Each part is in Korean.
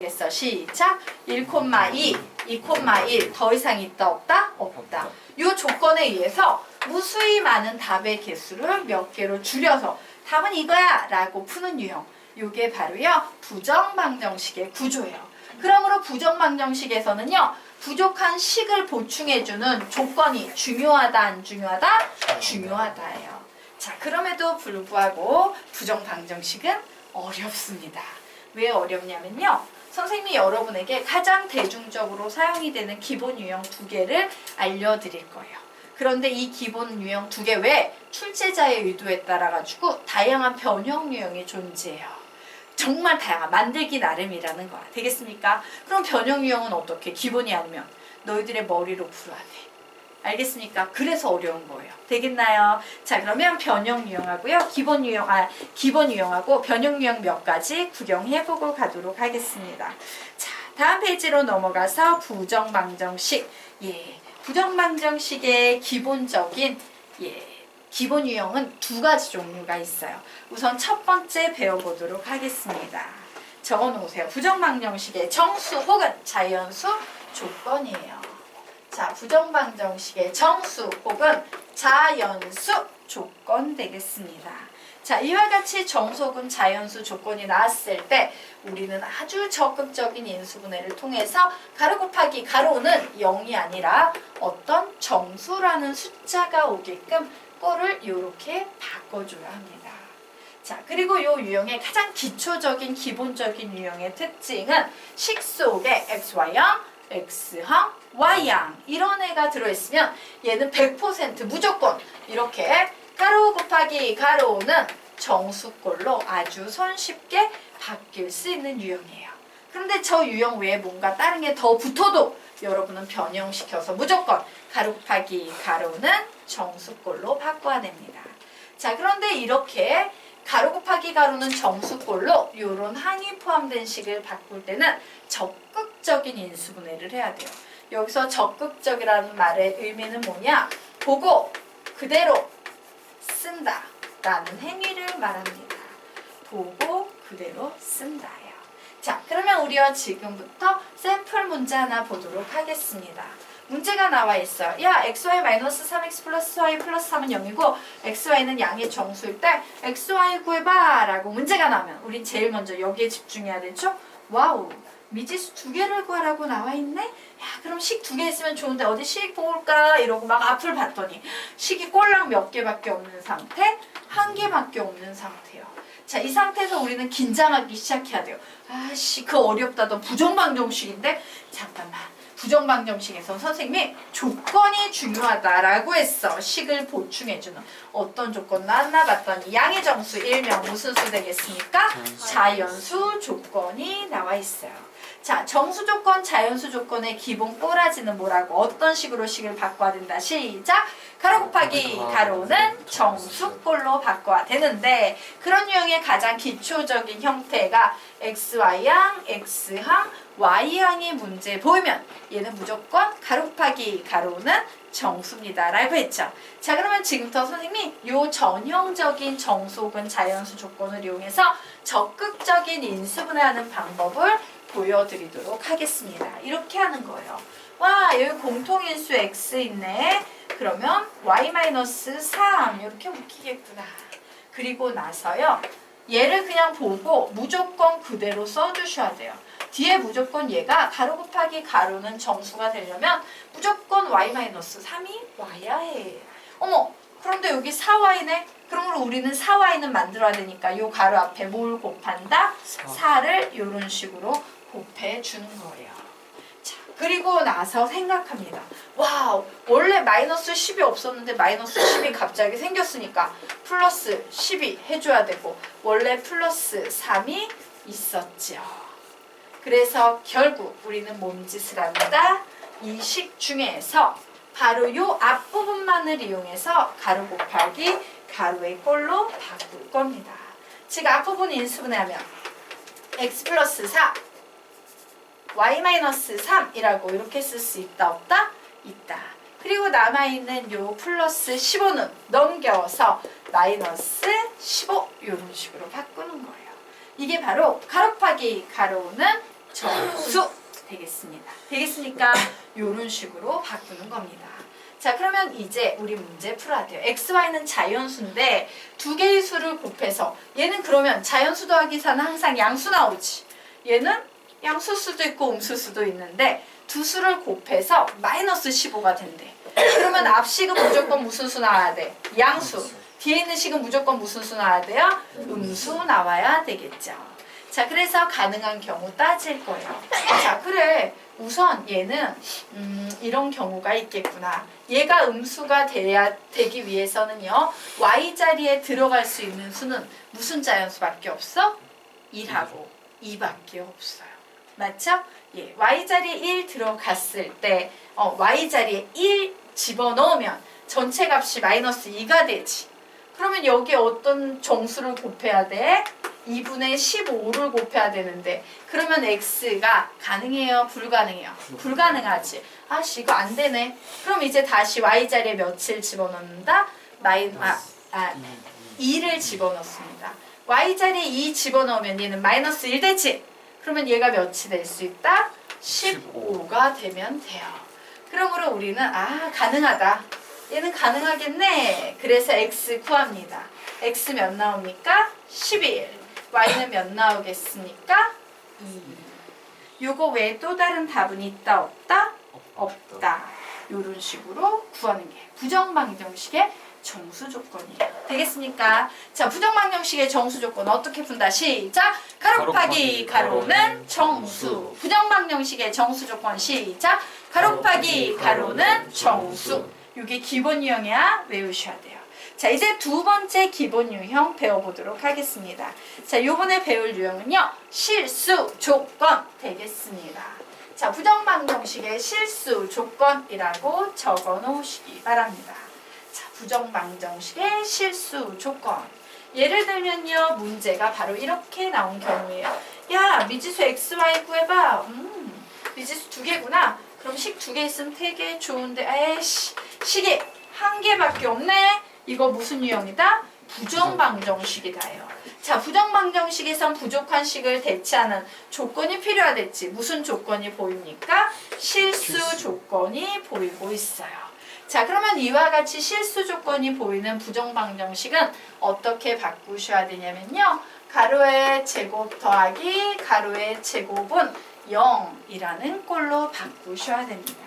됐어. 시작. 1,2, 2,1 더 이상 있다 없다? 없다. 이 조건에 의해서 무수히 많은 답의 개수를 몇 개로 줄여서 답은 이거야 라고 푸는 유형. 이게 바로요 부정방정식의 구조예요. 그러므로 부정방정식에서는요 부족한 식을 보충해주는 조건이 중요하다 안 중요하다? 중요하다예요. 자, 그럼에도 불구하고 부정방정식은 어렵습니다. 왜 어렵냐면요 선생님이 여러분에게 가장 대중적으로 사용이 되는 기본 유형 2개를 알려드릴 거예요. 그런데 이 기본 유형 2개 외에 출제자의 의도에 따라 가지고 다양한 변형 유형이 존재해요. 정말 다양한 만들기 나름이라는 거야. 되겠습니까? 그럼 변형 유형은 어떻게? 기본이 아니면 너희들의 머리로 풀어야 돼. 알겠습니까? 그래서 어려운 거예요. 되겠나요? 자, 그러면 변형 유형하고요. 기본 유형하고 변형 유형 몇 가지 구경해보고 가도록 하겠습니다. 자, 다음 페이지로 넘어가서 부정방정식. 부정방정식의 기본적인 기본 유형은 2가지 종류가 있어요. 우선 첫 번째 배워보도록 하겠습니다. 적어놓으세요. 부정방정식의 정수 혹은 자연수 조건이에요. 자, 부정방정식의 정수 혹은 자연수 조건 되겠습니다. 자, 이와 같이 정수 혹은 자연수 조건이 나왔을 때 우리는 아주 적극적인 인수분해를 통해서 가로 곱하기 가로는 0이 아니라 어떤 정수라는 숫자가 오게끔 꼴을 이렇게 바꿔줘야 합니다. 자, 그리고 이 유형의 가장 기초적인 기본적인 유형의 특징은 식 속에 xy형, x항, y항 이런 애가 들어있으면 얘는 100% 무조건 이렇게 가로 곱하기 가로는 정수꼴로 아주 손쉽게 바뀔 수 있는 유형이에요. 그런데 저 유형 외에 뭔가 다른 게 더 붙어도 여러분은 변형시켜서 무조건 가로 곱하기 가로는 정수꼴로 바꿔야 됩니다. 자, 그런데 이렇게 가로 곱하기 가로는 정수꼴로 이런 항이 포함된 식을 바꿀 때는 적극적인 인수분해를 해야 돼요. 여기서 적극적이라는 말의 의미는 뭐냐? 보고 그대로 쓴다 라는 행위를 말합니다. 보고 그대로 쓴다예요. 자, 그러면 우리가 지금부터 샘플 문제 하나 보도록 하겠습니다. 문제가 나와 있어요. 야, xy-3x 플러스 y 플러스 3은 0이고 xy는 양의 정수일 때 xy 구해봐 라고 문제가 나오면 우린 제일 먼저 여기에 집중해야 되죠? 와우, 미지수 2개를 구하라고 나와 있네? 야, 그럼 식 2개 있으면 좋은데 어디 식 볼까? 이러고 막 앞을 봤더니 식이 꼴랑 몇 개밖에 없는 상태? 1개밖에 없는 상태요. 자, 이 상태에서 우리는 긴장하기 시작해야 돼요. 아씨, 그 어렵다던 부정방정식인데? 잠깐만. 부정방정식에서 선생님이 조건이 중요하다라고 했어. 식을 보충해주는. 어떤 조건 나왔나 봤더니 양의 정수 일명 무슨 수 되겠습니까? 자연수 조건이 나와 있어요. 자, 정수 조건, 자연수 조건의 기본 꼬라지는 뭐라고? 어떤 식으로 식을 바꿔야 된다. 시작! 가로 곱하기 가로는 정수꼴로 바꿔야 되는데 그런 유형의 가장 기초적인 형태가 xy항, x항, y항의 문제 보이면 얘는 무조건 가로 곱하기 가로는 정수입니다 라고 했죠. 자, 그러면 지금부터 선생님이 요 전형적인 정수 혹은 자연수 조건을 이용해서 적극적인 인수분해하는 방법을 보여드리도록 하겠습니다. 이렇게 하는 거예요. 와, 여기 공통인수 x 있네. 그러면 y-3 이렇게 묶이겠구나. 그리고 나서요. 얘를 그냥 보고 무조건 그대로 써주셔야 돼요. 뒤에 무조건 얘가 가로 곱하기 가로는 정수가 되려면 무조건 y-3이 와야 해. 어머, 그런데 여기 4y네? 그러므로 우리는 4y는 만들어야 되니까 요 가로 앞에 뭘 곱한다? 4를 이런 식으로 곱해주는 거예요. 자, 그리고 나서 생각합니다. 와우, 원래 마이너스 10이 없었는데 마이너스 10이 갑자기 생겼으니까 플러스 10이 해줘야 되고 원래 플러스 3이 있었죠. 그래서 결국 우리는 몸짓을 합니다. 이 식 중에서 바로 요 앞부분만을 이용해서 가로 곱하기 가로의 꼴로 바꿀 겁니다. 즉 앞부분 인수분해하면 x 플러스 4 y-3이라고 이렇게 쓸 수 있다 없다? 있다. 그리고 남아있는 요 플러스 15는 넘겨서 마이너스 15 이런 식으로 바꾸는 거예요. 이게 바로 가로 곱하기 가로는 정수 정수 되겠습니다. 되겠습니까? 요런 식으로 바꾸는 겁니다. 자, 그러면 이제 우리 문제 풀어야 돼요. x, y는 자연수인데 두 개의 수를 곱해서 얘는 그러면 자연수 더하기 4는 항상 양수 나오지. 얘는 양수수도 있고 음수수도 있는데 두 수를 곱해서 마이너스 15가 된대. 그러면 앞식은 무조건 무슨 수 나와야 돼? 양수. 뒤에 있는 식은 무조건 무슨 수 나와야 돼요? 음수 나와야 되겠죠. 자, 그래서 가능한 경우 따질 거예요. 자, 그래. 우선 얘는 이런 경우가 있겠구나. 얘가 음수가 되기 위해서는요. y자리에 들어갈 수 있는 수는 무슨 자연수밖에 없어? 1하고 2밖에 없어요. 맞죠? 예, y자리에 1 들어갔을 때 y자리에 1 집어넣으면 전체 값이 마이너스 2가 되지. 그러면 여기에 어떤 정수를 곱해야 돼? 2분의 15를 곱해야 되는데 그러면 x가 가능해요? 불가능해요? 불가능하지. 아씨 이거 안 되네. 그럼 이제 다시 y자리에 몇을 집어넣는다? 2를 집어넣습니다. y자리에 2 집어넣으면 얘는 마이너스 1 되지? 그러면 얘가 몇이 될 수 있다? 15가 되면 돼요. 그러므로 우리는 가능하다. 얘는 가능하겠네. 그래서 x 구합니다. x 몇 나옵니까? 11. y는 몇 나오겠습니까? 2. 요거 외에 또 다른 답은 있다 없다? 없다. 요런 식으로 구하는 게 부정방정식의 정수 조건이에요. 되겠습니까? 자, 부정방정식의 정수 조건 어떻게 푼다? 시작! 가로 곱하기 가로는 정수. 부정방정식의 정수 조건 시작! 가로 곱하기 가로는 정수. 이게 기본 유형이야. 외우셔야 돼요. 자, 이제 두 번째 기본 유형 배워보도록 하겠습니다. 자, 요번에 배울 유형은요. 실수 조건 되겠습니다. 자, 부정방정식의 실수 조건이라고 적어 놓으시기 바랍니다. 자, 부정방정식의 실수 조건. 예를 들면요. 문제가 바로 이렇게 나온 경우예요. 야, 미지수 x, y 구해봐. 미지수 두 개구나. 그럼 식 두 개 있으면 되게 좋은데 에이씨 식이 한 개밖에 없네. 이거 무슨 유형이다? 부정방정식이다요. 자, 부정방정식에선 부족한 식을 대체하는 조건이 필요하댔지. 무슨 조건이 보입니까? 실수 조건이 보이고 있어요. 자, 그러면 이와 같이 실수 조건이 보이는 부정방정식은 어떻게 바꾸셔야 되냐면요. 가로의 제곱 더하기 가로의 제곱은 0이라는 꼴로 바꾸셔야 됩니다.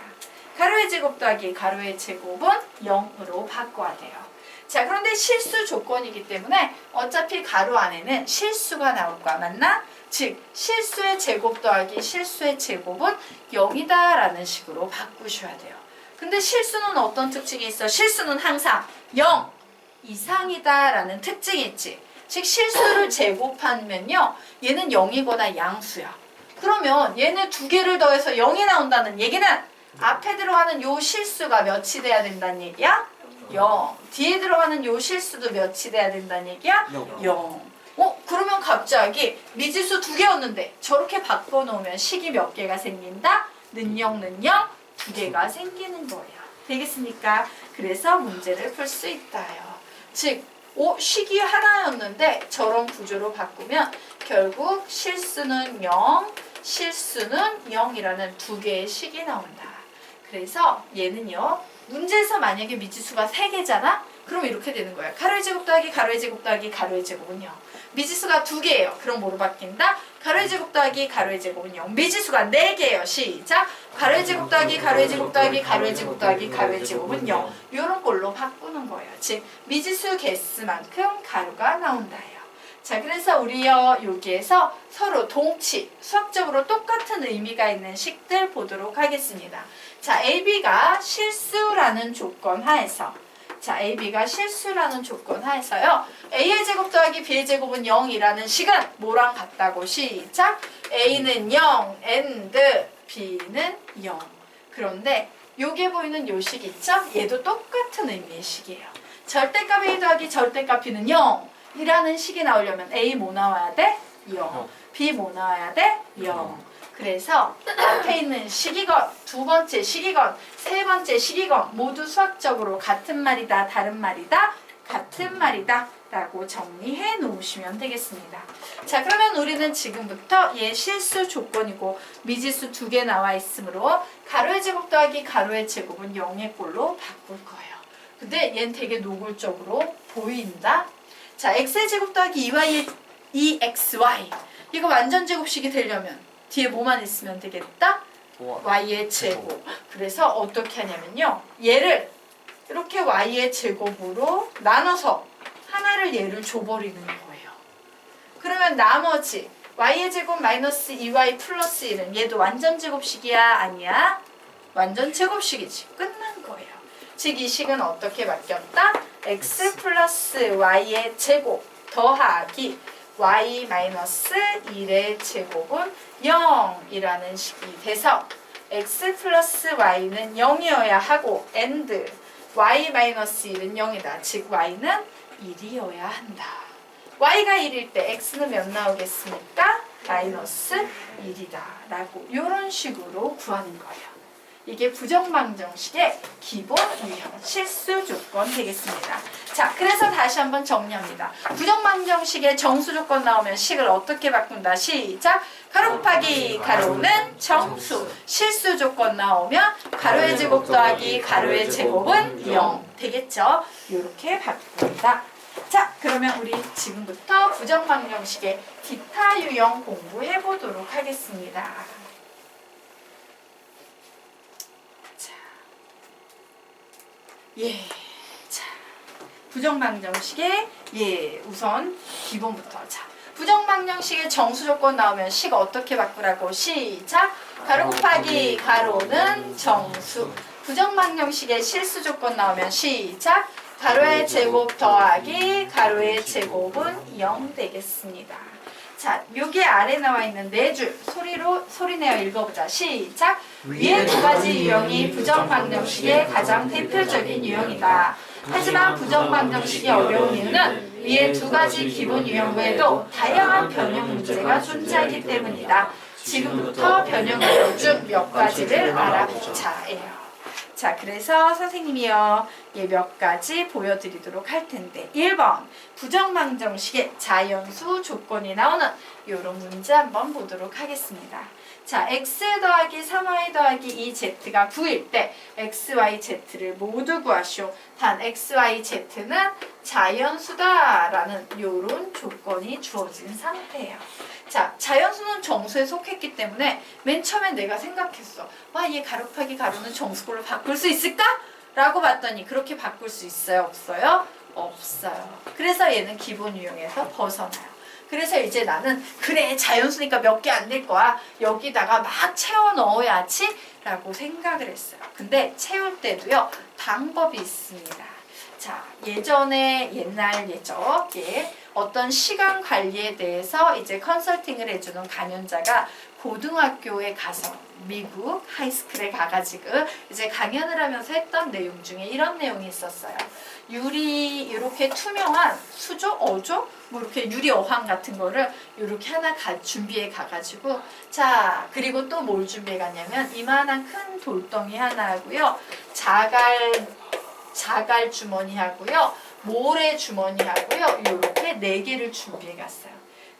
가로의 제곱 더하기 가로의 제곱은 0으로 바꿔야 돼요. 자, 그런데 실수 조건이기 때문에 어차피 가로 안에는 실수가 나올 거야. 맞나? 즉, 실수의 제곱 더하기 실수의 제곱은 0이다 라는 식으로 바꾸셔야 돼요. 근데 실수는 어떤 특징이 있어? 실수는 항상 0 이상이다 라는 특징이 있지. 즉, 실수를 제곱하면요. 얘는 0이거나 양수야. 그러면 얘네 두 개를 더해서 0이 나온다는 얘기는 앞에 들어가는 요 실수가 몇이 돼야 된다는 얘기야? 0. 뒤에 들어가는 요 실수도 몇이 돼야 된다는 얘기야? 0. 그러면 갑자기 미지수 두 개였는데 저렇게 바꿔놓으면 식이 몇 개가 생긴다? 는영 두 개가 생기는 거예요. 되겠습니까? 그래서 문제를 풀 수 있다요. 즉 식이 하나였는데 저런 구조로 바꾸면 결국 실수는 0, 실수는 0이라는 두 개의 식이 나온다. 그래서 얘는요. 문제에서 만약에 미지수가 3개잖아? 그럼 이렇게 되는 거야. 가로의 제곱 더하기 가로의 제곱 더하기 가로의 제곱은 0. 미지수가 2개예요. 그럼 뭐로 바뀐다? 가로의 제곱 더하기 가로의 제곱은 0. 미지수가 4개예요. 시작! 가로의 제곱 더하기 가로의 제곱 더하기 가로의 제곱 더하기 가로의 제곱은 0. 이런 꼴로 바꾸는 거예요. 즉 미지수 개수만큼 가로가 나온다요. 자, 그래서 우리요 여기에서 서로 동치, 수학적으로 똑같은 의미가 있는 식들 보도록 하겠습니다. 자, AB가 실수라는 조건 하에서 AB가 실수라는 조건 하에서요. A의 제곱 더하기 B의 제곱은 0이라는 식은 뭐랑 같다고? 시작! A는 0, and B는 0. 그런데 요게 보이는 요 식 있죠? 얘도 똑같은 의미의 식이에요. 절대값 A 더하기 절대값 B는 0 이라는 식이 나오려면 A 뭐 나와야 돼? 0. B 뭐 나와야 돼? 0. 그래서 앞에 있는 식이건 두 번째 식이건 세 번째 식이건 모두 수학적으로 같은 말이다 다른 말이다? 같은 말이다. 라고 정리해 놓으시면 되겠습니다. 자, 그러면 우리는 지금부터 얘 실수 조건이고 미지수 2개 나와 있으므로 가로의 제곱 더하기 가로의 제곱은 0의 꼴로 바꿀 거예요. 근데 얘는 되게 노골적으로 보인다. 자, x의 제곱 더하기 2xy 이거 완전 제곱식이 되려면 뒤에 뭐만 있으면 되겠다? y의 제곱. 그래서 어떻게 하냐면요. 얘를 이렇게 y의 제곱으로 나눠서 하나를 얘를 줘버리는 거예요. 그러면 나머지 y의 제곱 마이너스 2y 플러스 1은 얘도 완전 제곱식이야? 아니야? 완전 제곱식이지. 끝난 거예요. 즉 이 식은 어떻게 바뀌었다? x 플러스 y의 제곱 더하기 y 마이너스 1의 제곱은 0이라는 식이 돼서 x 플러스 y는 0이어야 하고 and y 마이너스 1은 0이다. 즉 y는 1이어야 한다. y가 1일 때 x는 몇 나오겠습니까? 마이너스 1이다. 라고 이런 식으로 구하는 거예요. 이게 부정방정식의 기본 유형 실수 조건 되겠습니다. 자, 그래서 다시 한번 정리합니다. 부정방정식의 정수 조건 나오면 식을 어떻게 바꾼다? 시작! 가로 곱하기 가로는 정수. 실수 조건 나오면 가로의 제곱 더하기 가로의 제곱은 0 되겠죠? 이렇게 바꾼다. 자, 그러면 우리 지금부터 부정방정식의 기타 유형 공부해 보도록 하겠습니다. 예, 자, 부정방정식의 우선 기본부터. 자, 부정방정식의 정수 조건 나오면 식 어떻게 바꾸라고? 시작! 가로 곱하기 가로는 정수. 부정방정식의 실수 조건 나오면 시작! 가로의 제곱 더하기 가로의 제곱은 0 되겠습니다. 자, 여기 아래 나와 있는 네 줄 소리내어 읽어보자. 시작! 위의 두 가지 유형이 부정방정식의 가장 대표적인 유형이다. 하지만 부정방정식이 어려운 이유는 위의 두 가지 기본 유형 외에도 다양한 변형 문제가 존재하기 때문이다. 지금부터 변형 유형 중 몇 가지를 알아보자예요. 자, 그래서 선생님이요, 몇 가지 보여드리도록 할 텐데 1번 부정방정식의 자연수 조건이 나오는 이런 문제 한번 보도록 하겠습니다. 자, x 더하기 3y 더하기 2z가 9일 때 x, y, z를 모두 구하시오. 단 x, y, z는 자연수다라는 이런 조건이 주어진 상태예요. 자, 자연수는 정수에 속했기 때문에 맨 처음에 내가 생각했어. 와, 얘 가로 곱하기 가로는 정수꼴로 바꿀 수 있을까? 라고 봤더니 그렇게 바꿀 수 있어요? 없어요? 없어요. 그래서 얘는 기본 유형에서 벗어나요. 그래서 이제 나는 그래, 자연수니까 몇 개 안 될 거야. 여기다가 막 채워 넣어야지 라고 생각을 했어요. 근데 채울 때도요, 방법이 있습니다. 자, 옛날 예적에 어떤 시간 관리에 대해서 이제 컨설팅을 해주는 강연자가 고등학교에 가서 미국 하이스쿨에 가가지고 이제 강연을 하면서 했던 내용 중에 이런 내용이 있었어요. 유리 이렇게 투명한 수조, 어조, 뭐 이렇게 유리 어항 같은 거를 이렇게 하나 준비해 가가지고, 자, 그리고 또 뭘 준비해 갔냐면 이만한 큰 돌덩이 하나 하고요, 자갈 주머니 하고요, 모래 주머니 하고요, 이렇게 4개를 준비해 갔어요.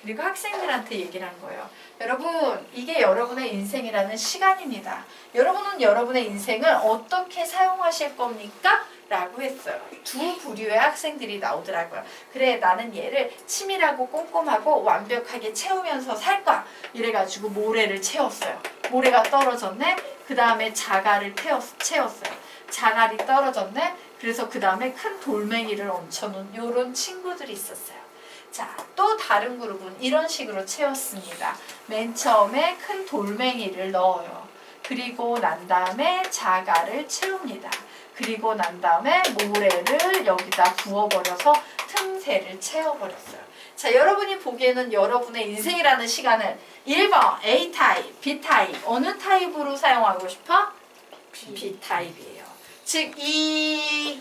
그리고 학생들한테 얘기를 한 거예요. 여러분, 이게 여러분의 인생이라는 시간입니다. 여러분은 여러분의 인생을 어떻게 사용하실 겁니까? 라고 했어요. 두 부류의 학생들이 나오더라고요. 그래, 나는 얘를 치밀하고 꼼꼼하고 완벽하게 채우면서 살 거야. 이래가지고 모래를 채웠어요. 모래가 떨어졌네. 그 다음에 자갈을 채웠어요. 자갈이 떨어졌네. 그래서 그 다음에 큰 돌멩이를 얹혀놓은 이런 친구들이 있었어요. 자, 또 다른 그룹은 이런 식으로 채웠습니다. 맨 처음에 큰 돌멩이를 넣어요. 그리고 난 다음에 자갈을 채웁니다. 그리고 난 다음에 모래를 여기다 부어버려서 틈새를 채워버렸어요. 자, 여러분이 보기에는 여러분의 인생이라는 시간을 1번 A타입, B타입 어느 타입으로 사용하고 싶어? B타입이에요. 즉, 이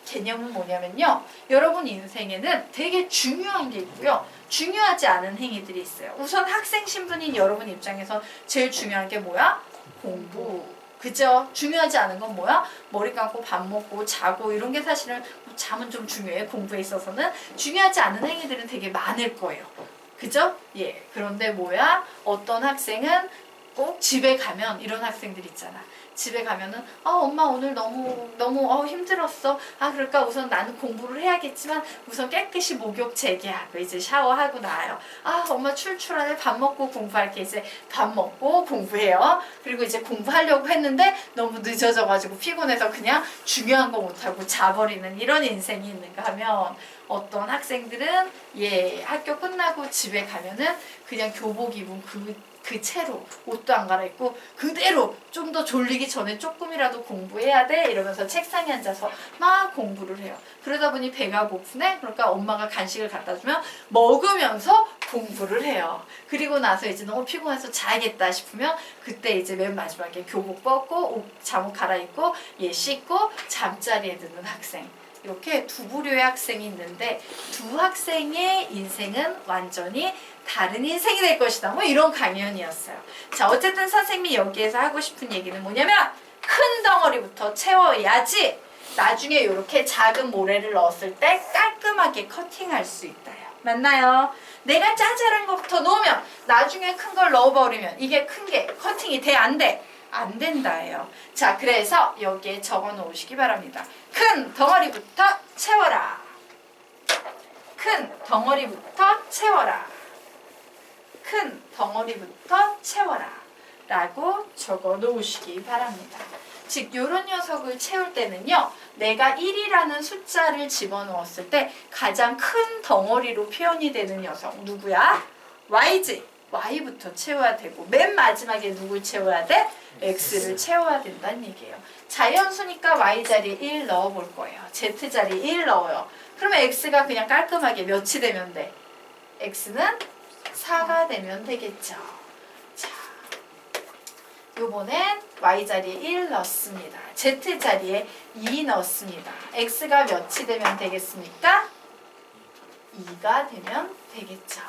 개념은 뭐냐면요, 여러분 인생에는 되게 중요한 게 있고요, 중요하지 않은 행위들이 있어요. 우선 학생 신분인 여러분 입장에서 제일 중요한 게 뭐야? 공부. 그죠? 중요하지 않은 건 뭐야? 머리 감고 밥 먹고 자고 이런 게 사실은 잠은 좀 중요해. 공부에 있어서는. 중요하지 않은 행위들은 되게 많을 거예요. 그죠? 예. 그런데 뭐야? 어떤 학생은 꼭 집에 가면 이런 학생들 있잖아. 집에 가면은 엄마 오늘 너무 힘들었어. 그러니까 우선 나는 공부를 해야겠지만 우선 깨끗이 목욕 재개하고 이제 샤워하고 나와요. 엄마 출출하네. 밥 먹고 공부할게. 이제 밥 먹고 공부해요. 그리고 이제 공부하려고 했는데 너무 늦어져가지고 피곤해서 그냥 중요한 거 못하고 자버리는 이런 인생이 있는가 하면, 어떤 학생들은 학교 끝나고 집에 가면은 그냥 교복 입은 그 채로 옷도 안 갈아입고 그대로 좀 더 졸리기 전에 조금이라도 공부해야 돼 이러면서 책상에 앉아서 막 공부를 해요. 그러다 보니 배가 고프네. 그러니까 엄마가 간식을 갖다 주면 먹으면서 공부를 해요. 그리고 나서 이제 너무 피곤해서 자야겠다 싶으면 그때 이제 맨 마지막에 교복 벗고 잠옷 갈아입고 씻고 잠자리에 드는 학생. 이렇게 두 부류의 학생이 있는데 두 학생의 인생은 완전히 다른 인생이 될 것이다. 뭐 이런 강연이었어요. 자, 어쨌든 선생님이 여기에서 하고 싶은 얘기는 뭐냐면 큰 덩어리부터 채워야지 나중에 이렇게 작은 모래를 넣었을 때 깔끔하게 커팅할 수 있다요. 맞나요? 내가 짜잘한 것부터 놓으면 나중에 큰 걸 넣어버리면 이게 큰 게 커팅이 돼? 안 돼? 안 된다예요. 자, 그래서 여기에 적어 놓으시기 바랍니다. 큰 덩어리부터 채워라. 큰 덩어리부터 채워라. 큰 덩어리부터 채워라. 라고 적어 놓으시기 바랍니다. 즉, 요런 녀석을 채울 때는요, 내가 1이라는 숫자를 집어넣었을 때 가장 큰 덩어리로 표현이 되는 녀석 누구야? Y지. Y부터 채워야 되고 맨 마지막에 누굴 채워야 돼? X를 채워야 된다는 얘기예요. 자연수니까 Y 자리에 1 넣어볼 거예요. Z 자리에 1 넣어요. 그러면 X가 그냥 깔끔하게 몇이 되면 돼? X는 4가 되면 되겠죠. 자, 요번엔 Y 자리에 1 넣습니다. Z 자리에 2 넣습니다. X가 몇이 되면 되겠습니까? 2가 되면 되겠죠.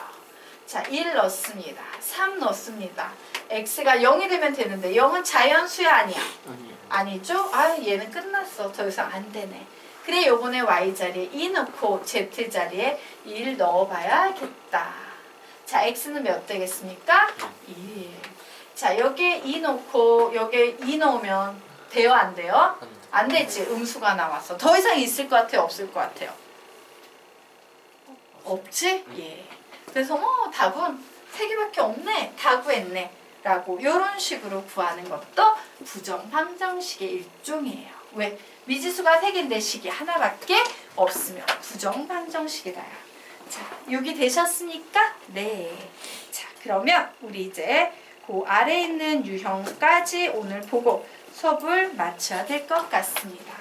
자, 1 넣습니다. 3 넣습니다. X가 0이 되면 되는데 0은 자연수야 아니야? 아니죠? 얘는 끝났어. 더 이상 안 되네. 그래, 요번에 Y 자리에 2 넣고 Z 자리에 1 넣어봐야겠다. 자, X는 몇 되겠습니까? 1. 자, 여기에 2 넣고 여기에 2 넣으면 돼요? 안 돼요? 안 되지. 음수가 나와서. 더 이상 있을 것 같아요? 없을 것 같아요? 없지? 예. 그래서 답은 3개밖에 없네. 다 구했네. 라고 이런 식으로 구하는 것도 부정함정식의 일종이에요. 왜? 미지수가 3개인데 식이 하나밖에 없으면 부정함정식이다. 자, 여기 되셨습니까? 네. 자, 그러면 우리 이제 그 아래에 있는 유형까지 오늘 보고 수업을 마쳐야 될 것 같습니다.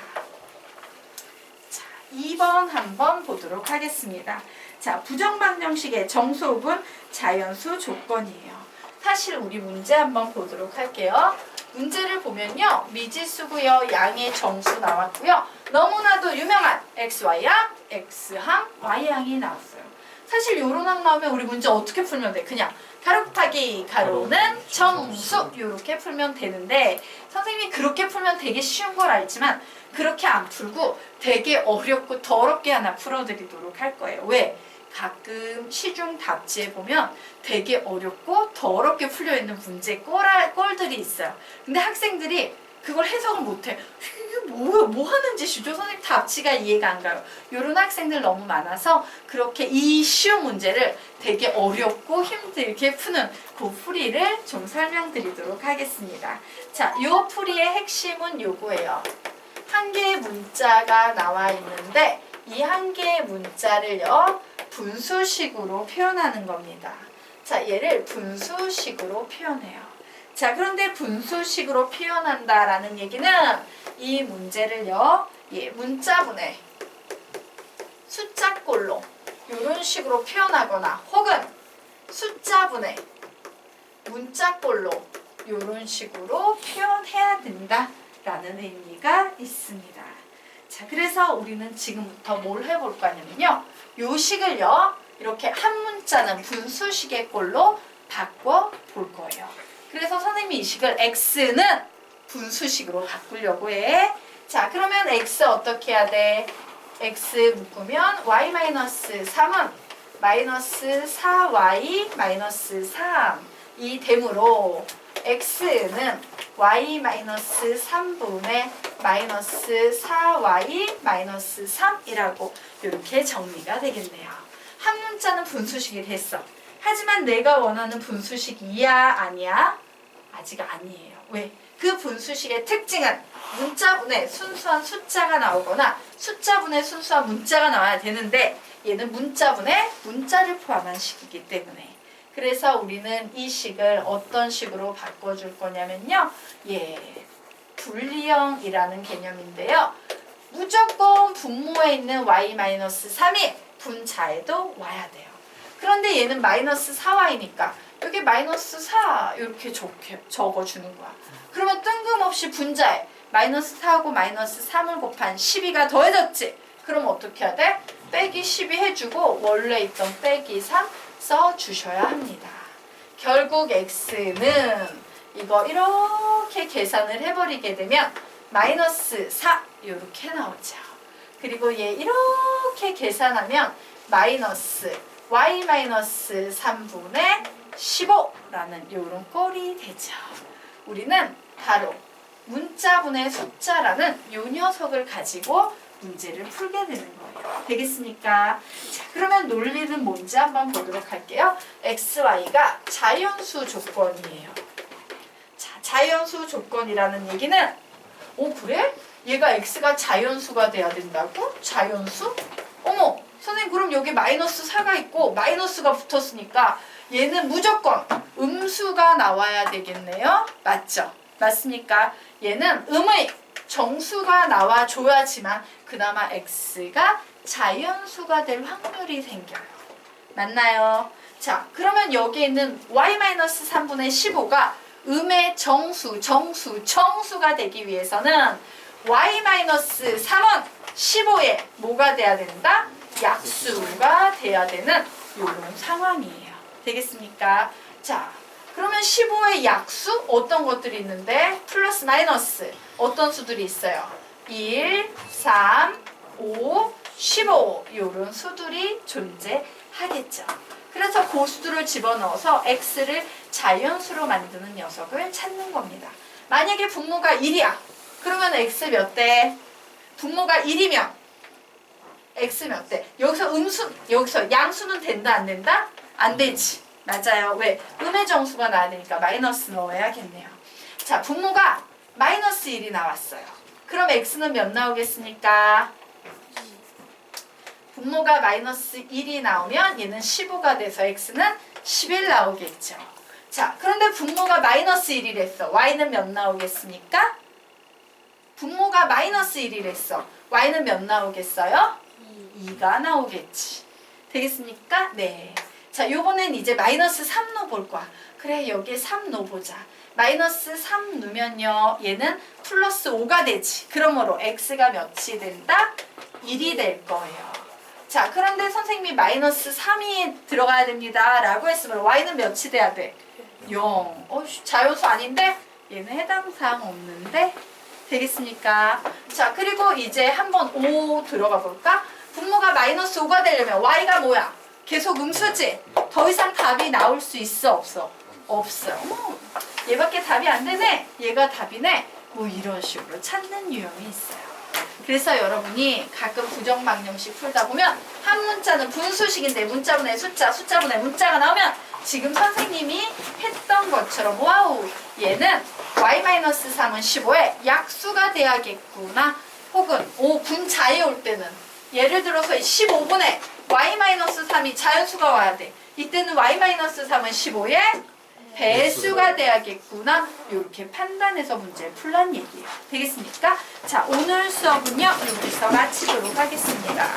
자, 2번 한번 보도록 하겠습니다. 자, 부정방정식의 정수호흡은 자연수 조건이에요. 사실 우리 문제 한번 보도록 할게요. 문제를 보면요. 미지수고요. 양의 정수 나왔고요. 너무나도 유명한 XY항, X항, Y항이 나왔어요. 사실 요런 항 나오면 우리 문제 어떻게 풀면 돼? 그냥 가로 곱하기 가로는 정수 요렇게 풀면 되는데 선생님이 그렇게 풀면 되게 쉬운 걸 알지만 그렇게 안 풀고 되게 어렵고 더럽게 하나 풀어드리도록 할 거예요. 왜? 가끔 시중 답지에 보면 되게 어렵고 더럽게 풀려있는 문제 꼴들이 있어요. 근데 학생들이 그걸 해석을 못해. 이게 뭐 하는 짓이죠? 선생님 답지가 이해가 안 가요. 이런 학생들 너무 많아서 그렇게 이 쉬운 문제를 되게 어렵고 힘들게 푸는 그 풀이를 좀 설명드리도록 하겠습니다. 자, 요 풀이의 핵심은 요거예요. 한 개의 문자가 나와 있는데 이 한 개의 문자를요. 분수식으로 표현하는 겁니다. 자, 얘를 분수식으로 표현해요. 자, 그런데 분수식으로 표현한다라는 얘기는 이 문제를요, 문자분의 숫자꼴로 이런 식으로 표현하거나 혹은 숫자분의 문자꼴로 이런 식으로 표현해야 된다라는 의미가 있습니다. 자, 그래서 우리는 지금부터 뭘 해볼 거냐면요. 요 식을요, 이렇게 한 문자는 분수식의 꼴로 바꿔 볼 거예요. 그래서 선생님이 이 식을 X는 분수식으로 바꾸려고 해. 자, 그러면 x 어떻게 해야 돼? x 묶으면 y-3은 마이너스 4y-3 이 되므로 x는 y-3분의 마이너스 4y-3이라고 이렇게 정리가 되겠네요. 한 문자는 분수식이 됐어. 하지만 내가 원하는 분수식이야 아니야? 아직 아니에요. 왜? 그 분수식의 특징은 문자분에 순수한 숫자가 나오거나 숫자분에 순수한 문자가 나와야 되는데 얘는 문자분에 문자를 포함한 식이기 때문에 그래서 우리는 이 식을 어떤 식으로 바꿔줄 거냐면요. 분리형이라는 개념인데요. 무조건 분모에 있는 y-3이 분자에도 와야 돼요. 그런데 얘는 마이너스 4y니까 여기 마이너스 4 이렇게 적어주는 거야. 그러면 뜬금없이 분자에 마이너스 4하고 마이너스 3을 곱한 12가 더해졌지? 그럼 어떻게 해야 돼? 빼기 12 해주고 원래 있던 빼기 3 써주셔야 합니다. 결국 x는 이거 이렇게 계산을 해버리게 되면 마이너스 4 이렇게 나오죠. 그리고 얘 이렇게 계산하면 마이너스 y-3분의 15라는 이런 꼴이 되죠. 우리는 바로 문자분의 숫자라는 이 녀석을 가지고 문제를 풀게 되는 거예요. 되겠습니까? 자, 그러면 논리는 뭔지 한번 보도록 할게요. x, y가 자연수 조건이에요. 자, 자연수 조건이라는 얘기는 그래? 얘가 x가 자연수가 돼야 된다고? 자연수? 어머! 선생님 그럼 여기 마이너스 4가 있고 마이너스가 붙었으니까 얘는 무조건 음수가 나와야 되겠네요. 맞죠? 맞습니까? 얘는 음의 정수가 나와줘야지만 그나마 x가 자연수가 될 확률이 생겨요. 맞나요? 자, 그러면 여기 있는 y-3분의 15가 음의 정수가 되기 위해서는 y-3은 15에 뭐가 돼야 된다? 약수가 돼야 되는 이런 상황이에요. 되겠습니까? 자, 그러면 15의 약수 어떤 것들이 있는데 플러스 마이너스 어떤 수들이 있어요? 1, 3, 5, 15 이런 수들이 존재하겠죠. 그래서 그 수들을 집어넣어서 x를 자연수로 만드는 녀석을 찾는 겁니다. 만약에 분모가 1이야. 그러면 x 몇 대? 분모가 1이면 x 몇 대? 여기서 양수는 된다 안 된다? 안 되지. 맞아요. 왜? 음의 정수가 나와야 되니까 마이너스 넣어야겠네요. 자, 분모가 마이너스 1이 나왔어요. 그럼 x는 몇 나오겠습니까? 분모가 마이너스 1이 나오면 얘는 15가 돼서 x는 11 나오겠죠. 자, 그런데 분모가 마이너스 1이랬어. y는 몇 나오겠습니까? 분모가 마이너스 1이랬어. y는 몇 나오겠어요? 2가 나오겠지. 되겠습니까? 네. 자, 요번엔 이제 마이너스 3 넣어볼 거야. 그래, 여기에 3 넣어보자. 마이너스 3 넣으면요, 얘는 플러스 5가 되지. 그러므로 x가 몇이 된다? 1이 될 거예요. 자, 그런데 선생님이 마이너스 3이 들어가야 됩니다. 라고 했으면 y는 몇이 돼야 돼? 0. 자연수 아닌데? 얘는 해당 사항 없는데? 되겠습니까? 자, 그리고 이제 한번 5 들어가 볼까? 분모가 마이너스 5가 되려면 y가 뭐야? 계속 음수지? 더 이상 답이 나올 수 있어? 없어? 없어요. 얘밖에 답이 안 되네? 얘가 답이네? 뭐 이런 식으로 찾는 유형이 있어요. 그래서 여러분이 가끔 부정망령식 풀다 보면 한 문자는 분수식인데 문자분의 숫자, 숫자분의 문자가 나오면 지금 선생님이 했던 것처럼 와우, 얘는 y-3은 15에 약수가 돼야겠구나. 혹은 분자에 올 때는 예를 들어서 15분에 y-3이 자연수가 와야 돼. 이때는 y-3은 15에 배수가 돼야겠구나. 이렇게 판단해서 문제를 풀란 얘기예요. 되겠습니까? 자, 오늘 수업은요, 여기서 마치도록 하겠습니다.